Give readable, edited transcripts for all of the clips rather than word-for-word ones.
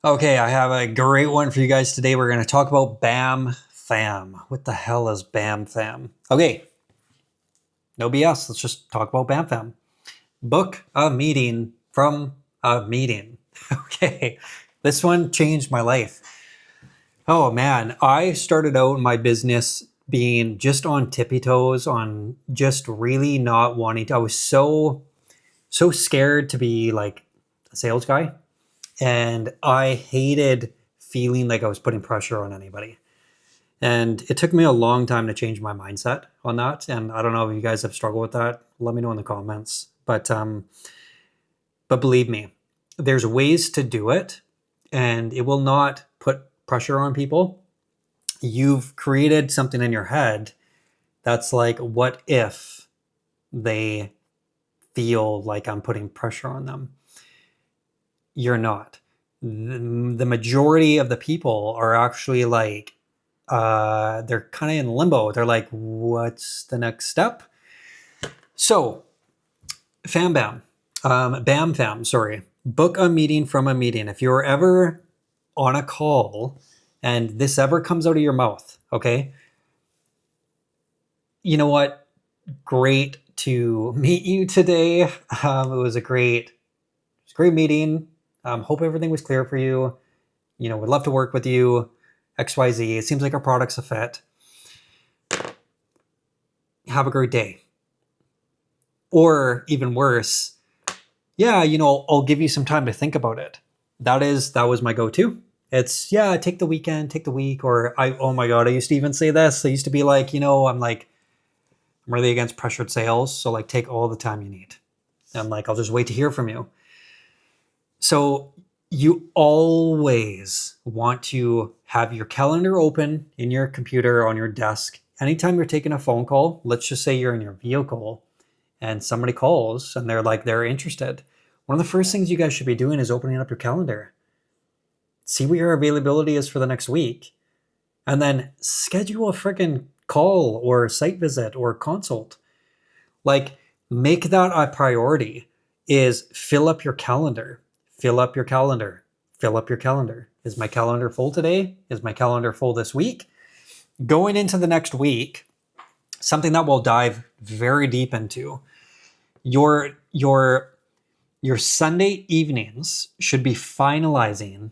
Okay, I have a great one for you guys today. We're going to talk about BAMFAM. What the hell is BAMFAM? Okay, no BS. Let's just talk about BAMFAM. Book a meeting from a meeting. Okay, this one changed my life. Oh man, I started out my business being just on tippy toes, on just really not wanting to. I was so scared to be like a sales guy. And I hated feeling like I was putting pressure on anybody. And it took me a long time to change my mindset on that. And I don't know if you guys have struggled with that. Let me know in the comments. But believe me, there's ways to do it, and it will not put pressure on people. You've created something in your head that's like, what if they feel like I'm putting pressure on them? You're not. The majority of the people are actually like, they're kind of in limbo. They're like, what's the next step? So, BAMFAM, sorry. Book a meeting from a meeting. If you're ever on a call and this ever comes out of your mouth, okay, you know what? Great to meet you today. It was a great meeting. Hope everything was clear for you. Would love to work with you. XYZ. It seems like our product's a fit. Have a great day. Or even worse, yeah, I'll give you some time to think about it. That was my go-to. It's, yeah, take the weekend, take the week, or oh my God, I used to even say this. I used to be like, I'm really against pressured sales. So like, take all the time you need. And like, I'll just wait to hear from you. So you always want to have your calendar open in your computer on your desk. Anytime you're taking a phone call, let's just say you're in your vehicle and somebody calls and they're interested. One of the first things you guys should be doing is opening up your calendar. See what your availability is for the next week. And then schedule a freaking call or site visit or consult. Like, make that a priority. Is fill up your calendar. Fill up your calendar. Fill up your calendar. Is my calendar full today? Is my calendar full this week? Going into the next week, something that we'll dive very deep into, your Sunday evenings should be finalizing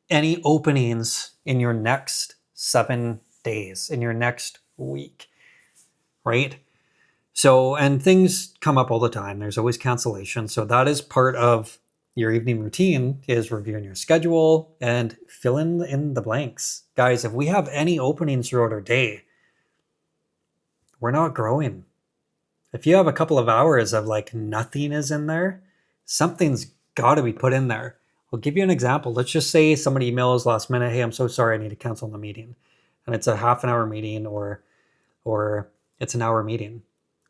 any openings in your next 7 days, in your next week, right? So, and things come up all the time. There's always cancellations. So that is part of your evening routine, is reviewing your schedule and fill in the blanks. Guys, if we have any openings throughout our day, we're not growing. If you have a couple of hours of like nothing is in there, something's got to be put in there. I'll give you an example. Let's just say somebody emails last minute, hey, I'm so sorry, I need to cancel the meeting. And it's a half an hour meeting or it's an hour meeting.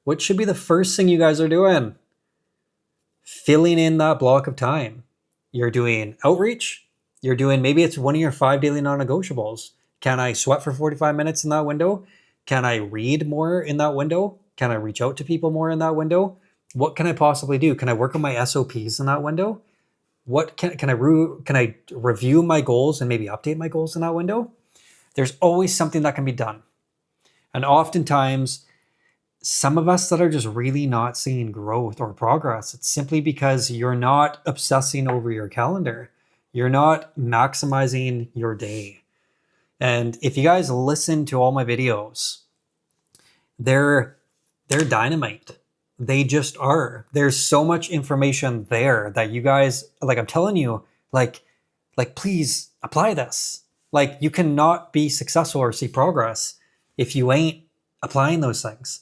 What should be the first thing you guys are doing? Filling in that block of time. You're doing outreach. You're doing, maybe it's one of your 5 daily non-negotiables. Can I sweat for 45 minutes in that window? Can I read more in that window? Can I reach out to people more in that window? What can I possibly do? Can I work on my SOPs in that window? What can I review my goals and maybe update my goals in that window? There's always something that can be done. And oftentimes, some of us that are just really not seeing growth or progress, it's simply because you're not obsessing over your calendar. You're not maximizing your day. And if you guys listen to all my videos, they're dynamite. They just are. There's so much information there that you guys, like, I'm telling you, like please apply this. Like, you cannot be successful or see progress if you ain't applying those things.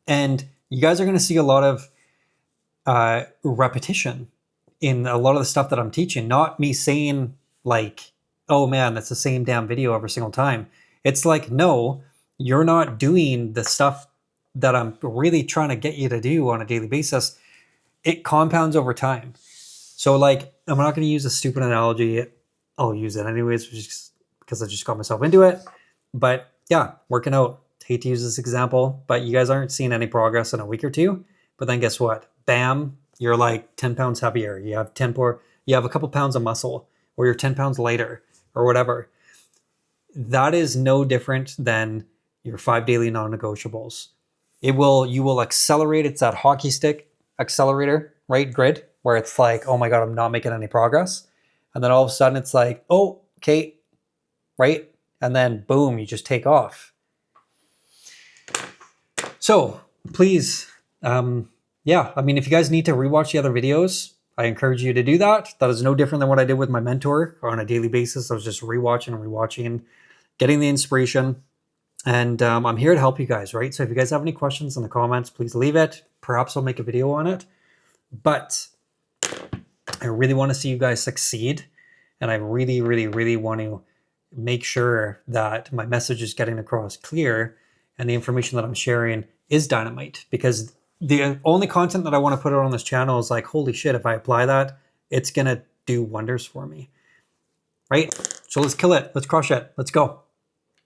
And you guys are going to see a lot of repetition in a lot of the stuff that I'm teaching. Not me saying like, oh man, that's the same damn video every single time. It's like, no, you're not doing the stuff that I'm really trying to get you to do on a daily basis. It compounds over time. So like, I'm not going to use a stupid analogy. I'll use it anyways, just because I just got myself into it. But yeah, working out. Hate to use this example, but you guys aren't seeing any progress in a week or two. But then guess what? Bam, you're like 10 pounds heavier. You have a couple pounds of muscle. or you're 10 pounds lighter or whatever. That is no different than your 5 daily non-negotiables. You will accelerate. It's that hockey stick accelerator, right? Grid, where it's like, oh my God, I'm not making any progress. And then all of a sudden it's like, oh, okay, right? And then boom, you just take off. So please, yeah, I mean, if you guys need to rewatch the other videos, I encourage you to do that. That is no different than what I did with my mentor on a daily basis. I was just rewatching, getting the inspiration. And I'm here to help you guys, right? So if you guys have any questions in the comments, please leave it. Perhaps I'll make a video on it. But I really want to see you guys succeed. And I really, really, really want to make sure that my message is getting across clear and the information that I'm sharing is dynamite. Because the only content that I want to put out on this channel is like, holy shit, if I apply that, it's going to do wonders for me, right? So let's kill it. Let's crush it. Let's go.